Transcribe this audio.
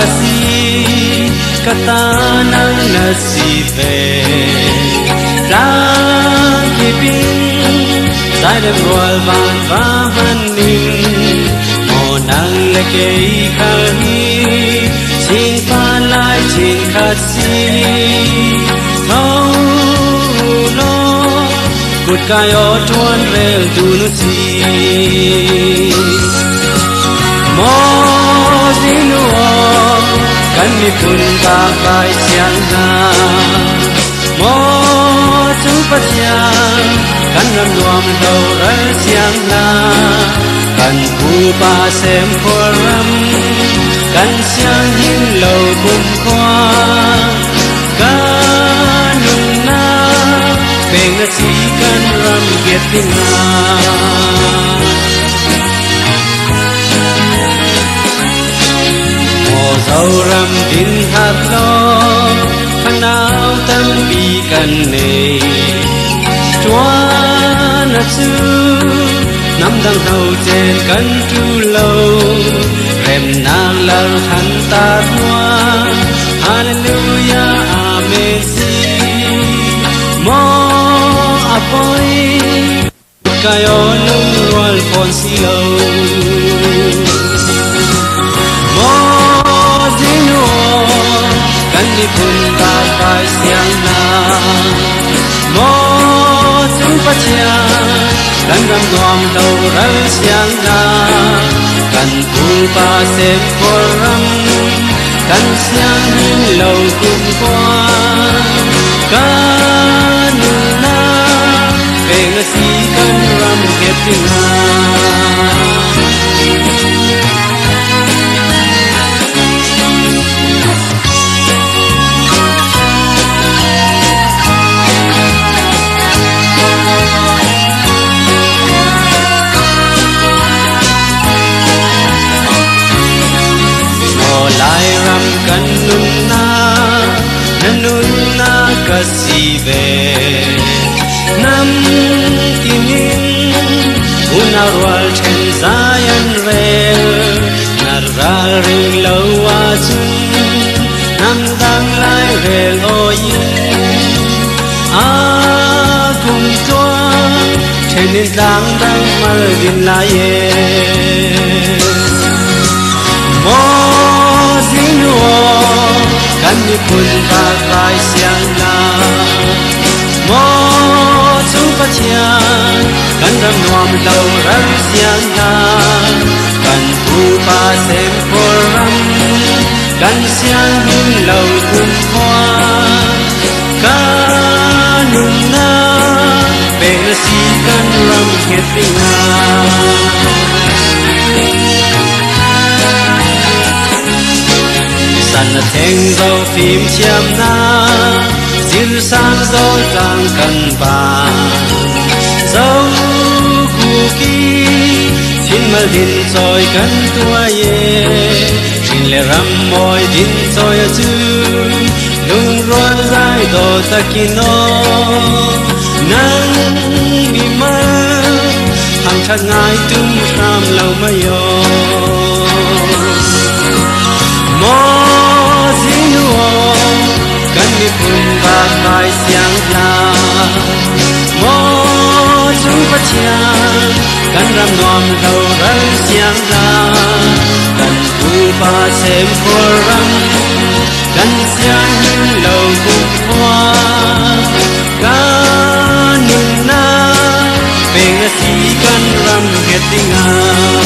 kasi katanang nasibe Rakipin Sai đêm roal van va hanin Mo nang lekei khani Chin pha lai chin khasi Thâu lo Cút cai o tuan rel tu nu si Mo zinuo Kan mi pun ta kai siang na Mo chu pa siang Kan ram nuam đâu ra siang na Kan pu pa xem khua ram Kan siang hin lâu bum khoa Kan nung na Beng na si kan ram kiet tin na Dâu râm tin hạt lo Thằng nào tâm bi cần nề Chúa nát sư Năm đằng đầu trên cân tru lâu Rem nàng lờ khăn ta hoa Hallelujah Amen si Mo apoi Kayo nung roal pon si lâu Ni pun ta kai siang na Mo chu pa chia Kan ram nuam đâu ra siang na Kan pu pa xem khô ram Kan siang hin lâu cùng qua Kan na Về nga si kan ram kiet tin na Kan nun na kasi ve Nam tinin Unarwal chen zayan rel Naral ring lâu a chung Nam dang lai rel o yin A cùng chua Chen in dang dang mar din la ye Kan ni pun ta kai siang na Mo chu pa chiang Kan ram nuam lâu ram siang na Kan pu pa xem khô ram Kan siang hin lâu cùng hoa Ka nung na Beng na si kan ram kiet ting na San na theng dâu phim chiam na Dil sang dâu trang cần bà Dâu cụ kỳ Xin mà din trôi cân tua ye Xin lệ ram môi din trôi a chư Lung ruan dài đồ ta kino Nang mi mơ Hằng chát ngài tum ram lâu mà yo Kan ni pun ba kai siang na Mo chu pa chiang Kan ram nuam lâu ra siang na Kan pu pa xem khô ram Kan siang hin lâu cùng hoa Ka nung na Beng na si kan ram kiet ting na